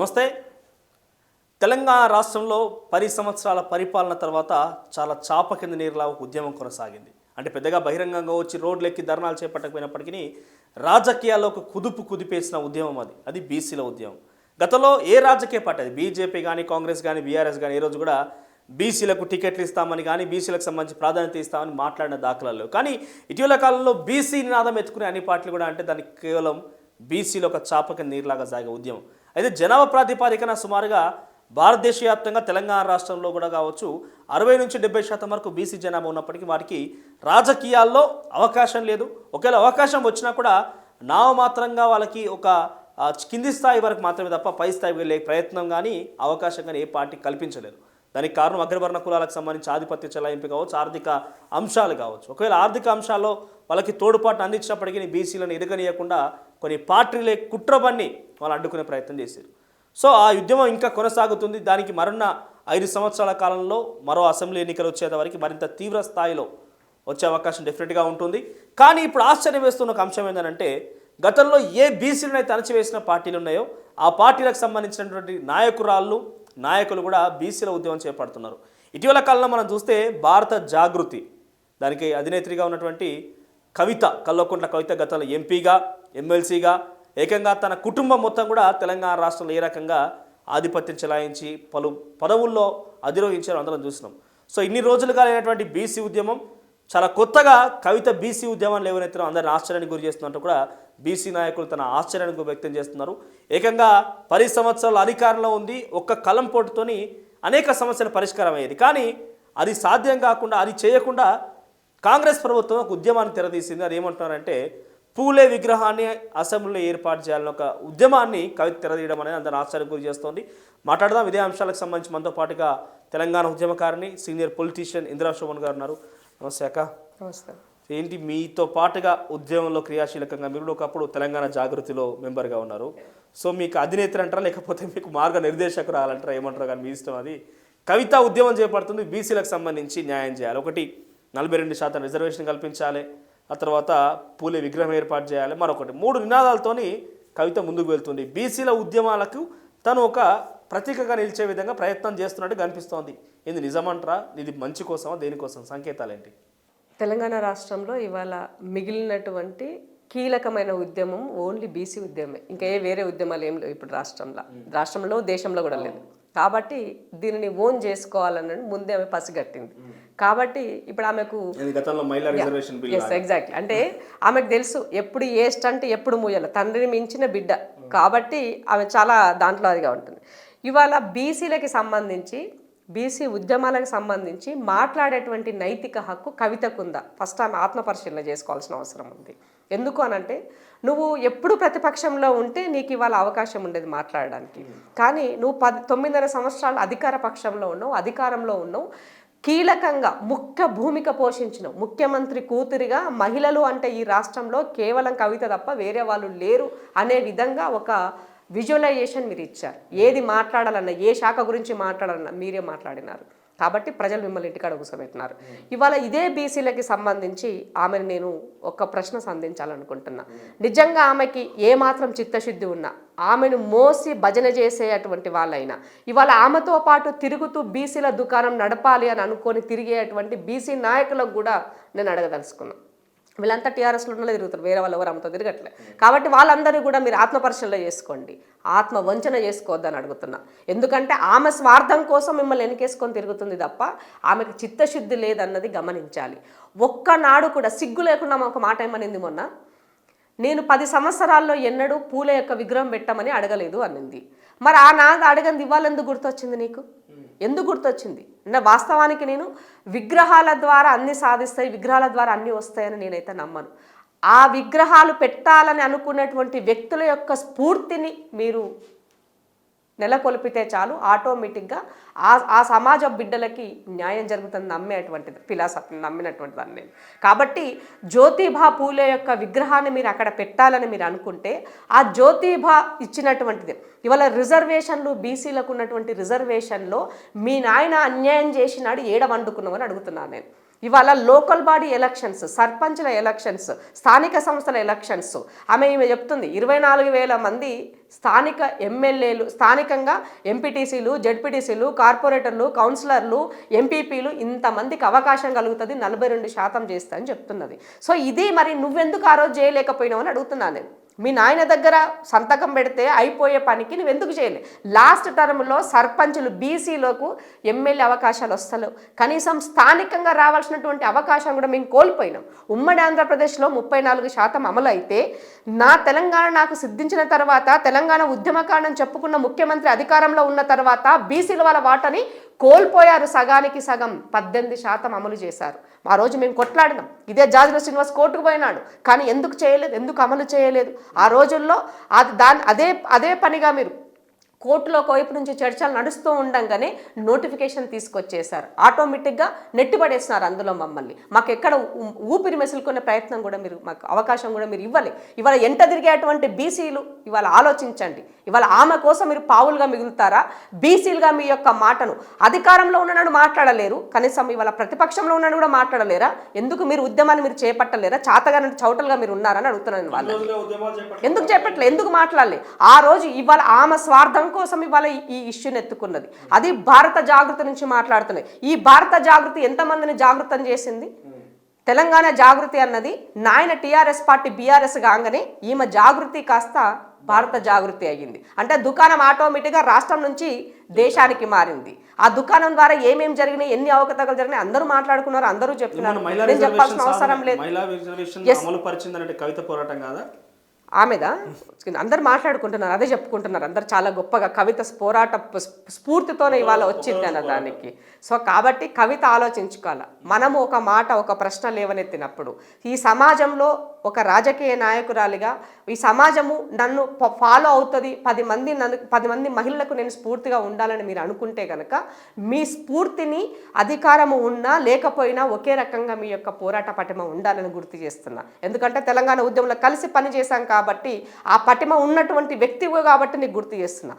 నమస్తే. తెలంగాణ రాష్ట్రంలో 10 సంవత్సరాల పరిపాలన తర్వాత చాలా చాప కింద నీరులా ఒక ఉద్యమం కొనసాగింది. అంటే పెద్దగా బహిరంగంగా వచ్చి రోడ్లెక్కి ధర్నాలు చేపట్టకపోయినప్పటికీ రాజకీయాల్లో ఒక కుదిపేసిన ఉద్యమం అది బీసీల ఉద్యమం. గతంలో ఏ రాజకీయ పార్టీ అది బీజేపీ కానీ కాంగ్రెస్ కానీ బీఆర్ఎస్ కానీ ఏ రోజు కూడా బీసీలకు టికెట్లు ఇస్తామని కానీ బీసీలకు సంబంధించి ప్రాధాన్యత ఇస్తామని మాట్లాడిన దాఖలాలు. కానీ ఇటీవల కాలంలో బీసీ నినాదం ఎత్తుకునే అన్ని పార్టీలు కూడా అంటే దానికి కేవలం బీసీలో ఒక చాప కింద నీరులాగా సాగే ఉద్యమం. అయితే జనాభా ప్రాతిపాదికన సుమారుగా భారతదేశ వ్యాప్తంగా తెలంగాణ రాష్ట్రంలో కూడా కావచ్చు 60 నుంచి 70% వరకు బీసీ జనాభా ఉన్నప్పటికీ వారికి రాజకీయాల్లో అవకాశం లేదు. ఒకవేళ అవకాశం వచ్చినా కూడా నామమాత్రంగా వాళ్ళకి ఒక కింది స్థాయి వరకు మాత్రమే తప్ప పై స్థాయికి వెళ్ళే ప్రయత్నం కానీ అవకాశం కానీ ఏ పార్టీ కల్పించలేదు. దానికి కారణం అగ్రవర్ణ కులాలకు సంబంధించి ఆధిపత్య చెలాయింపు కావచ్చు, ఆర్థిక అంశాలు కావచ్చు. ఒకవేళ ఆర్థిక అంశాల్లో వాళ్ళకి తోడుపాటు అందించినప్పటికీ బీసీలను ఎదగనీయకుండా కొన్ని పార్టీలే కుట్రబన్ని వాళ్ళు అడ్డుకునే ప్రయత్నం చేశారు. సో ఆ ఉద్యమం ఇంకా కొనసాగుతుంది. దానికి మరొన్న 5 సంవత్సరాల కాలంలో మరో అసెంబ్లీ ఎన్నికలు వచ్చేంత వరకు మరింత తీవ్ర స్థాయిలో వచ్చే అవకాశం డెఫినెట్గా ఉంటుంది. కానీ ఇప్పుడు ఆశ్చర్యం వేస్తున్న ఒక అంశం ఏంటంటే గతంలో ఏ బీసీలను అయితే అణచివేసిన పార్టీలు ఉన్నాయో ఆ పార్టీలకు సంబంధించినటువంటి నాయకులు కూడా బీసీల ఉద్యమం చేపడుతున్నారు. ఇటీవల కాలంలో మనం చూస్తే భారత జాగృతి దానికి అధినేత్రిగా ఉన్నటువంటి కల్వకుంట్ల కవిత గతంలో ఎంపీగా ఎమ్మెల్సీగా ఏకంగా తన కుటుంబం మొత్తం కూడా తెలంగాణ రాష్ట్రంలో ఏ రకంగా ఆధిపత్యం చెలాయించి పలు పదవుల్లో అధిరోహించారో అందరం చూసినాం. సో ఇన్ని రోజులుగా లేనటువంటి బీసీ ఉద్యమం చాలా కొత్తగా కవిత బీసీ ఉద్యమాన్ని లేవనెత్తడం అందరిని ఆశ్చర్యానికి గురి చేస్తున్నట్టు కూడా బీసీ నాయకులు తన ఆశ్చర్యానికి వ్యక్తం చేస్తున్నారు. ఏకంగా 10 సంవత్సరాల అధికారంలో ఉంది. ఒక్క కలం పోటుతోని అనేక సమస్యల పరిష్కారం అయ్యేది. కానీ అది సాధ్యం కాకుండా అది చేయకుండా కాంగ్రెస్ ప్రభుత్వం ఒక ఉద్యమాన్ని తెరదీసింది. అది ఏమంటున్నారంటే పూలే విగ్రహాన్ని అసెంబ్లీలో ఏర్పాటు చేయాలని ఒక ఉద్యమాన్ని కవిత తెరదీయడం అనేది అందరిని ఆశ్చర్యం గురి చేస్తోంది. మాట్లాడదాం ఇదే అంశాలకు సంబంధించి మనతో పాటుగా తెలంగాణ ఉద్యమకారిణి సీనియర్ పొలిటీషియన్ ఇందిరా శోభన్ గారు ఉన్నారు. నమస్తే అక్క. నమస్తే. ఏంటి మీతో పాటుగా ఉద్యమంలో క్రియాశీలకంగా మీరు ఒకప్పుడు తెలంగాణ జాగృతిలో మెంబర్గా ఉన్నారు. సో మీకు అధినేత్రి అంటారా లేకపోతే మీకు మార్గ నిర్దేశకురాలంటారా ఏమంటారా కానీ మీ ఇష్టం. అది కవిత ఉద్యమం చేపడుతుంది. బీసీలకు సంబంధించి న్యాయం చేయాలి, ఒకటి 42% రిజర్వేషన్ కల్పించాలి, ఆ తర్వాత పూలే విగ్రహం ఏర్పాటు చేయాలి, మరొకటి 3 నినాదాలతోని కవిత ముందుకు వెళ్తుంది. బీసీల ఉద్యమాలకు తను ఒక ప్రతీకగా నిలిచే విధంగా ప్రయత్నం చేస్తున్నట్టు కనిపిస్తోంది. ఇది నిజమంటారా? ఇది మంచి కోసమా దేనికోసం? సంకేతాలు ఏంటి? తెలంగాణ రాష్ట్రంలో ఇవాళ మిగిలినటువంటి కీలకమైన ఉద్యమం ఓన్లీ బీసీ ఉద్యమే. ఇంకా వేరే ఉద్యమాలు ఏం లేవు ఇప్పుడు రాష్ట్రంలో దేశంలో కూడా లేదు. కాబట్టి దీనిని ఓన్ చేసుకోవాలన్నది ముందే ఆమె పసిగట్టింది. కాబట్టి ఇప్పుడు ఆమెకు ఎగ్జాక్ట్లీ అంటే ఆమెకు తెలుసు ఎప్పుడు ఏ స్టంట్ ఎప్పుడు మూయాలి. తండ్రిని మించిన బిడ్డ కాబట్టి ఆమె చాలా దాంట్లో అదిగా ఉంటుంది. ఇవాళ బీసీలకి సంబంధించి బీసీ ఉద్యమాలకు సంబంధించి మాట్లాడేటువంటి నైతిక హక్కు కవితకుందా? ఫస్ట్ ఆమె ఆత్మపరిశీలన చేసుకోవాల్సిన అవసరం ఉంది. ఎందుకు అనంటే నువ్వు ఎప్పుడు ప్రతిపక్షంలో ఉంటే నీకు ఇవాళ అవకాశం ఉండేది మాట్లాడడానికి. కానీ నువ్వు 9.5 సంవత్సరాలు అధికార పక్షంలో ఉన్నావు, అధికారంలో ఉన్నావు, కీలకంగా ముఖ్య భూమిక పోషించిన ముఖ్యమంత్రి కూతురిగా మహిళలు అంటే ఈ రాష్ట్రంలో కేవలం కవిత తప్ప వేరే వాళ్ళు లేరు అనే విధంగా ఒక విజువలైజేషన్ మీరు ఇచ్చారు. ఏది మాట్లాడాలన్నా ఏ శాఖ గురించి మాట్లాడాలన్నా మీరే మాట్లాడినారు. కాబట్టి ప్రజలు మిమ్మల్ని ఇంటికాడ కూర్చోబెట్టినారు. ఇవాళ ఇదే బీసీలకి సంబంధించి ఆమెను నేను ఒక ప్రశ్న సంధించాలనుకుంటున్నా. నిజంగా ఆమెకి ఏమాత్రం చిత్తశుద్ధి ఉన్నా ఆమెను మోసి భజన చేసేటువంటి వాళ్ళైనా ఇవాళ ఆమెతో పాటు తిరుగుతూ బీసీల దుకాణం నడపాలి అని అనుకొని తిరిగేటువంటి బీసీ నాయకులకు కూడా నేను అడగదలుచుకున్నాను. వీళ్ళంతా టీఆర్ఎస్లో ఉన్నలో తిరుగుతారు, వేరే వాళ్ళు ఎవరు ఆమెతో తిరగట్లే. కాబట్టి వాళ్ళందరూ కూడా మీరు ఆత్మపరిశీలన చేసుకోండి, ఆత్మ వంచన చేసుకోవద్దని అడుగుతున్నా. ఎందుకంటే ఆమె స్వార్థం కోసం మిమ్మల్ని వెనకేసుకొని తిరుగుతుంది తప్ప ఆమెకు చిత్తశుద్ధి లేదన్నది గమనించాలి. ఒక్కనాడు కూడా సిగ్గు లేకుండా ఒక మాట ఏమనింది మొన్న, నేను 10 సంవత్సరాల్లో ఎన్నడూ పూల యొక్క విగ్రహం పెట్టమని అడగలేదు అనింది. మరి ఆ నాది అడగంది ఇవాళ ఎందుకు గుర్తొచ్చింది నీకు? ఎందుకు గుర్తొచ్చింది? వాస్తవానికి నేను విగ్రహాల ద్వారా అన్ని సాధిస్తాయి, విగ్రహాల ద్వారా అన్నీ వస్తాయని నేనైతే నమ్మను. ఆ విగ్రహాలు పెట్టాలని అనుకున్నటువంటి వ్యక్తుల యొక్క స్ఫూర్తిని మీరు నెలకొల్పితే చాలు, ఆటోమేటిక్గా ఆ సమాజ బిడ్డలకి న్యాయం జరుగుతుంది నమ్మేటువంటిది ఫిలాసఫీని నమ్మినటువంటి దాన్ని నేను. కాబట్టి జ్యోతిబా పూలే యొక్క విగ్రహాన్ని మీరు అక్కడ పెట్టాలని మీరు అనుకుంటే ఆ జ్యోతిబా ఇచ్చినటువంటిది ఇవాళ రిజర్వేషన్లు బీసీలకు ఉన్నటువంటి రిజర్వేషన్లో మీ నాయన అన్యాయం చేసినాడు ఏడవండుకున్నామని అడుగుతున్నాను నేను. ఇవాళ లోకల్ బాడీ ఎలక్షన్స్, సర్పంచ్ల ఎలక్షన్స్, స్థానిక సంస్థల ఎలక్షన్స్, ఈమె చెప్తుంది 24,000 మంది స్థానిక ఎమ్మెల్యేలు, స్థానికంగా ఎంపీటీసీలు, జెడ్పీటీసీలు, కార్పొరేటర్లు, కౌన్సిలర్లు, ఎంపీపీలు ఇంతమందికి అవకాశం కలుగుతుంది, 42% చేస్తా అని చెప్తున్నది. సో ఇది మరి నువ్వెందుకు ఆ రోజు చేయలేకపోయినావు అని అడుగుతున్నాను నేను. మీ నాయన దగ్గర సంతకం పెడితే అయిపోయే పనికి నువ్వు ఎందుకు చేయలే? లాస్ట్ టర్మ్లో సర్పంచులు బీసీలకు ఎమ్మెల్యే అవకాశాలు వస్తలేవు, కనీసం స్థానికంగా రావాల్సినటువంటి అవకాశం కూడా మేము కోల్పోయినాం. ఉమ్మడి ఆంధ్రప్రదేశ్లో 34% అమలు అయితే నా తెలంగాణ నాకు సిద్ధించిన తర్వాత, తెలంగాణ ఉద్యమకాండం చెప్పుకున్న ముఖ్యమంత్రి అధికారంలో ఉన్న తర్వాత బీసీల వాళ్ళ వాటని కోల్పోయారు. సగానికి సగం 18% అమలు చేశారు. ఆ రోజు మేము కొట్లాడినాం. ఇదే జాజుల శ్రీనివాస్ కోర్టుకు పోయినాడు, కానీ ఎందుకు చేయలేదు, ఎందుకు అమలు చేయలేదు? ఆ రోజుల్లో అదే పనిగా మీరు కోర్టులో వైపు నుంచి చర్చలు నడుస్తూ ఉండంగానే నోటిఫికేషన్ తీసుకొచ్చేసారు. ఆటోమేటిక్గా నెట్టిపడేస్తున్నారు అందులో మమ్మల్ని. మాకు ఎక్కడ ఊపిరి మెసులుకునే ప్రయత్నం కూడా మీరు, మాకు అవకాశం కూడా మీరు ఇవ్వలే. ఇవాళ ఎంట తిరిగేటువంటి బీసీలు ఇవాళ ఆలోచించండి. ఇవాళ ఆమె కోసం మీరు పావులుగా మిగులుతారా? బీసీలుగా మీ యొక్క మాటను అధికారంలో ఉన్ననాడు మాట్లాడలేరు, కనీసం ఇవాళ ప్రతిపక్షంలో ఉన్నాడు కూడా మాట్లాడలేరా? ఎందుకు మీరు ఉద్యమాన్ని మీరు చేపట్టలేరా? చాతగాని చౌటలుగా మీరు ఉన్నారని అడుగుతున్నాను. వాళ్ళు ఎందుకు చేపట్టలే, ఎందుకు మాట్లాడలే? ఆ రోజు ఇవాళ ఆమె స్వార్థం కోసం ఇవాళ ఈ ఇష్యూని ఎత్తుకున్నది. అది భారత జాగృతి నుంచి మాట్లాడుతున్నాయి. ఈ భారత జాగృతి ఎంతమందిని జాగృతం చేసింది? తెలంగాణ జాగృతి అన్నది నాయన టీఆర్ఎస్ పార్టీ బీఆర్ఎస్ కాగానే ఈమె జాగృతి కాస్త భారత జాగృతి అయ్యింది. అంటే దుకాణం ఆటోమేటిక్గా రాష్ట్రం నుంచి దేశానికి మారింది. ఆ దుకాణం ద్వారా ఏమేమి జరిగినాయి, ఎన్ని అవకతవకలు జరిగినాయి అందరూ మాట్లాడుకున్నారు, అందరూ చెప్తున్నారు. నేను చెప్పాల్సిన అవసరం లేదు. కవిత పోరాటం కాదా ఆమెదా? అందరు మాట్లాడుకుంటున్నారు, అదే చెప్పుకుంటున్నారు అందరు చాలా గొప్పగా. కవిత పోరాట స్ఫూర్తితోనే ఇవాళ వచ్చింది అన్న దానికి. సో కాబట్టి కవిత ఆలోచించుకోవాలి. మనము ఒక మాట, ఒక ప్రశ్న లేవనెత్తినప్పుడు ఈ సమాజంలో ఒక రాజకీయ నాయకురాలిగా ఈ సమాజము నన్ను ఫాలో అవుతుంది, 10 మంది మహిళలకు నేను స్ఫూర్తిగా ఉండాలని మీరు అనుకుంటే కనుక మీ స్ఫూర్తిని అధికారము ఉన్నా లేకపోయినా ఒకే రకంగా మీ యొక్క పోరాట పటిమ ఉండాలని గుర్తు చేస్తున్నా. ఎందుకంటే తెలంగాణ ఉద్యమంలో కలిసి పనిచేశాం కాబట్టి, ఆ పటిమ ఉన్నటువంటి వ్యక్తిగా కాబట్టి నీకు గుర్తు చేస్తున్నా.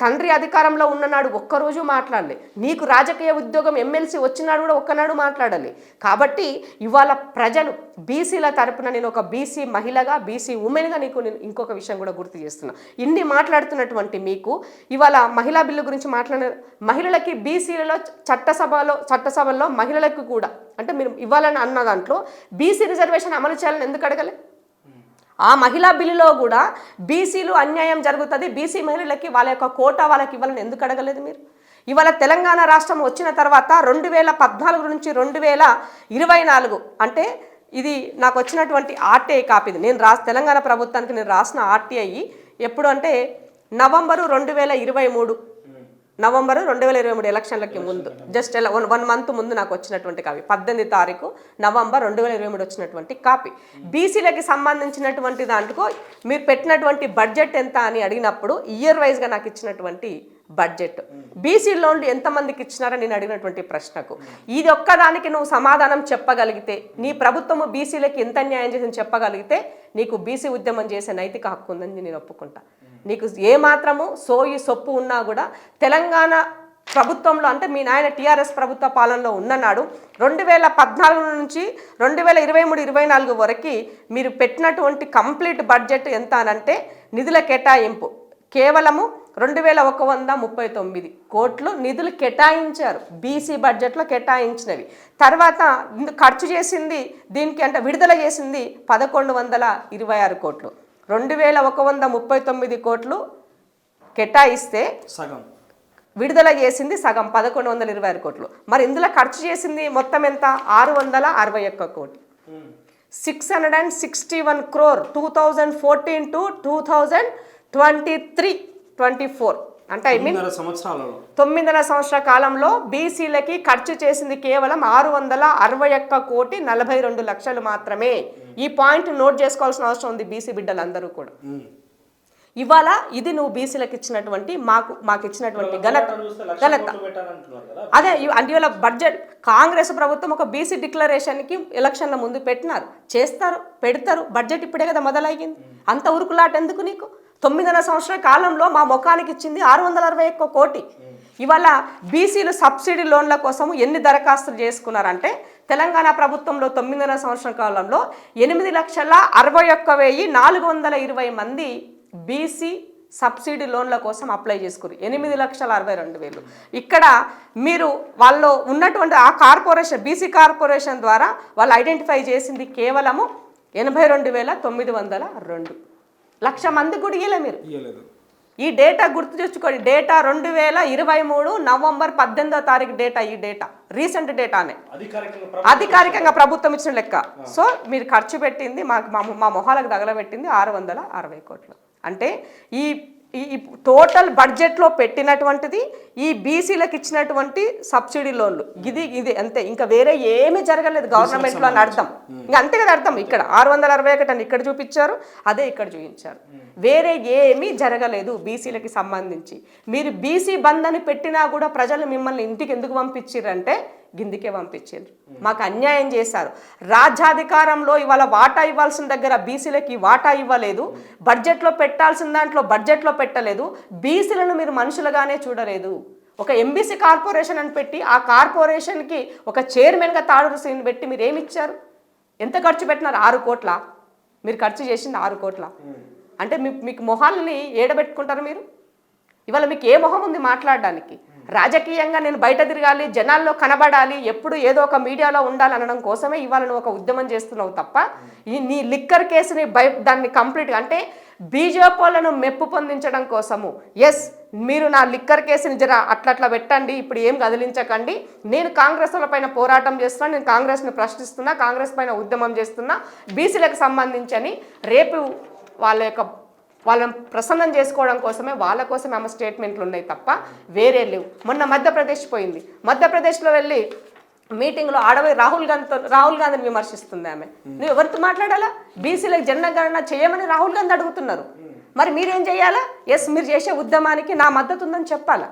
తండ్రి అధికారంలో ఉన్ననాడు ఒక్కరోజు మాట్లాడలే, నీకు రాజకీయ ఉద్యోగం ఎమ్మెల్సీ వచ్చినాడు కూడా ఒక్కనాడు మాట్లాడాలి. కాబట్టి ఇవాళ ప్రజలు బీసీల తరపున నేను ఒక బీసీ మహిళగా, బీసీ ఉమెన్గా నీకు నేను ఇంకొక విషయం కూడా గుర్తు చేస్తున్నా. ఇన్ని మాట్లాడుతున్నటువంటి మీకు ఇవాళ మహిళా బిల్లు గురించి మాట్లాడిన మహిళలకి బీసీలలో చట్టసభల్లో మహిళలకు కూడా అంటే మీరు ఇవ్వాలని అన్న దాంట్లో బీసీ రిజర్వేషన్ అమలు చేయాలని ఎందుకు అడగలే? ఆ మహిళా బిల్లులో కూడా బీసీలు అన్యాయం జరుగుతుంది, బీసీ మహిళలకి వాళ్ళ యొక్క కోటా వాళ్ళకి ఇవ్వాలని ఎందుకు అడగలేదు మీరు? ఇవాళ తెలంగాణ రాష్ట్రం వచ్చిన తర్వాత 2014 నుంచి 2024 అంటే ఇది నాకు వచ్చినటువంటి ఆర్టీఐ కాపీ. నేను తెలంగాణ ప్రభుత్వానికి నేను రాసిన ఆర్టీఐ ఎప్పుడు అంటే నవంబరు 2023 ఎలక్షన్లకి ముందు, జస్ట్ 1 మంత్ ముందు నాకు వచ్చినటువంటి కాపీ. 18 నవంబర్ 2023 వచ్చినటువంటి కాపీ. బీసీలకి సంబంధించినటువంటి దాంట్లో మీరు పెట్టినటువంటి బడ్జెట్ ఎంత అని అడిగినప్పుడు ఇయర్ వైజ్గా నాకు ఇచ్చినటువంటి బడ్జెట్, బీసీ లోన్లు ఎంతమందికి ఇచ్చినారని నేను అడిగినటువంటి ప్రశ్నకు ఇది ఒక్కదానికి నువ్వు సమాధానం చెప్పగలిగితే, నీ ప్రభుత్వము బీసీలకి ఎంత న్యాయం చేసింది చెప్పగలిగితే నీకు బీసీ ఉద్యమం చేసే నైతిక హక్కు ఉందని నేను ఒప్పుకుంటా. నీకు ఏమాత్రము సోయి సొప్పు ఉన్నా కూడా తెలంగాణ ప్రభుత్వంలో అంటే మీ నాయన టీఆర్ఎస్ ప్రభుత్వ పాలనలో ఉన్ననాడు 2014 నుంచి 2023-24 వరకు మీరు పెట్టినటువంటి కంప్లీట్ బడ్జెట్ ఎంత అనంటే నిధుల కేటాయింపు కేవలము 2139 కోట్లు నిధులు కేటాయించారు. బీసీ బడ్జెట్లో కేటాయించినవి. తర్వాత ఖర్చు చేసింది దీనికి అంటే విడుదల చేసింది 1126 కోట్లు. 2139 కోట్లు కేటాయిస్తే సగం విడుదల చేసింది సగం 1126 కోట్లు. మరి ఇందులో ఖర్చు చేసింది మొత్తం ఎంత? 661 కోట్లు. 661 crore 2014 to 2023-24 అంటే 9.5 సంవత్సరాల కాలంలో బీసీలకి ఖర్చు చేసింది కేవలం 661,42 మాత్రమే. ఈ పాయింట్ నోట్ చేసుకోవాల్సిన అవసరం ఉంది బీసీ బిడ్డలందరూ కూడా. ఇవాళ ఇది నువ్వు బీసీలకు ఇచ్చినటువంటి మాకు ఇచ్చినటువంటి ఘనత. అదే అంటే ఇవాళ బడ్జెట్ కాంగ్రెస్ ప్రభుత్వం ఒక బీసీ డిక్లరేషన్కి ఎలక్షన్ల ముందు పెట్టినారు, చేస్తారు, పెడతారు. బడ్జెట్ ఇప్పుడే కదా మొదలయ్యింది, అంత ఉరుకులాట ఎందుకు నీకు? 9.5 సంవత్సరాల కాలంలో మా ముఖానికి ఇచ్చింది 661 కోటి. ఇవాళ బీసీలు సబ్సిడీ లోన్ల కోసం ఎన్ని దరఖాస్తులు చేసుకున్నారంటే తెలంగాణ ప్రభుత్వంలో 9.5 సంవత్సరాల కాలంలో 8,61,420 మంది బీసీ సబ్సిడీ లోన్ల కోసం అప్లై చేసుకురు 8,62,000. ఇక్కడ మీరు వాళ్ళు ఉన్నటువంటి ఆ కార్పొరేషన్ బీసీ కార్పొరేషన్ ద్వారా వాళ్ళు ఐడెంటిఫై చేసింది కేవలము 82,902. 1,00,000 మంది కూడా ఇయ్యలే మీరు. ఈ డేటా గుర్తు తెచ్చుకోండి. డేటా 2023 నవంబర్ 18వ తారీఖు డేటా. ఈ డేటా రీసెంట్ డేటానే, అధికారికంగా ప్రభుత్వం ఇచ్చిన లెక్క. సో మీరు ఖర్చు పెట్టింది మా మొహాలకు తగలబెట్టింది 660 కోట్లు. అంటే ఈ టోటల్ బడ్జెట్లో పెట్టినటువంటిది ఈ బీసీలకు ఇచ్చినటువంటి సబ్సిడీ లోన్లు ఇది అంతే. ఇంకా వేరే ఏమీ జరగలేదు గవర్నమెంట్లో అని అర్థం. ఇంకా అంతే కదా అర్థం. ఇక్కడ 661 అని ఇక్కడ చూపించారు, అదే ఇక్కడ చూపించారు. వేరే ఏమీ జరగలేదు బీసీలకి సంబంధించి. మీరు బీసీ బంద్ అని పెట్టినా కూడా ప్రజలు మిమ్మల్ని ఇంటికి ఎందుకు పంపించారంటే గిందికే పంపించారు. మాకు అన్యాయం చేశారు. రాజ్యాధికారంలో ఇవాళ వాటా ఇవ్వాల్సిన దగ్గర బీసీలకి వాటా ఇవ్వలేదు. బడ్జెట్లో పెట్టాల్సిన దాంట్లో బడ్జెట్లో పెట్టలేదు. బీసీలను మీరు మనుషులుగానే చూడలేదు. ఒక ఎంబీసీ కార్పొరేషన్ అని పెట్టి ఆ కార్పొరేషన్కి ఒక చైర్మన్గా తాడూరు సీన్ పెట్టి మీరు ఏమి ఇచ్చారు? ఎంత ఖర్చు పెట్టినారు? 6 కోట్ల. మీరు ఖర్చు చేసింది 6 కోట్ల. అంటే మీకు మొహాలని ఏడబెట్టుకుంటారు మీరు. ఇవాళ మీకు ఏ మొహం ఉంది మాట్లాడడానికి? రాజకీయంగా నేను బయట తిరగాలి, జనాల్లో కనబడాలి, ఎప్పుడు ఏదో ఒక మీడియాలో ఉండాలి అనడం కోసమే ఇవాళ నువ్వు ఒక ఉద్యమం చేస్తున్నావు తప్ప నీ లిక్కర్ కేసుని దాన్ని కంప్లీట్గా అంటే బీజేపీ వాళ్ళను మెప్పు పొందించడం కోసము. ఎస్, మీరు నా లిక్కర్ కేసుని జర అట్లా పెట్టండి, ఇప్పుడు ఏం కదిలించకండి, నేను కాంగ్రెస్ పైన పోరాటం చేస్తున్నా, నేను కాంగ్రెస్ని ప్రశ్నిస్తున్నా, కాంగ్రెస్ పైన ఉద్యమం చేస్తున్నా బీసీలకు సంబంధించి అని రేపు వాళ్ళని ప్రసన్నం చేసుకోవడం కోసమే వాళ్ళ కోసమే ఆమె స్టేట్మెంట్లు ఉన్నాయి తప్ప వేరే లేవు. మొన్న మధ్యప్రదేశ్ పోయింది. మధ్యప్రదేశ్లో వెళ్ళి మీటింగ్లో ఆడవి రాహుల్ గాంధీని విమర్శిస్తుంది ఆమె. నువ్వు ఎవరితో మాట్లాడాలా? బీసీలకు జనగణన చేయమని రాహుల్ గాంధీ అడుగుతున్నారు. మరి మీరేం చేయాలా? ఎస్, మీరు చేసే ఉద్యమానికి నా మద్దతు ఉందని చెప్పాలా?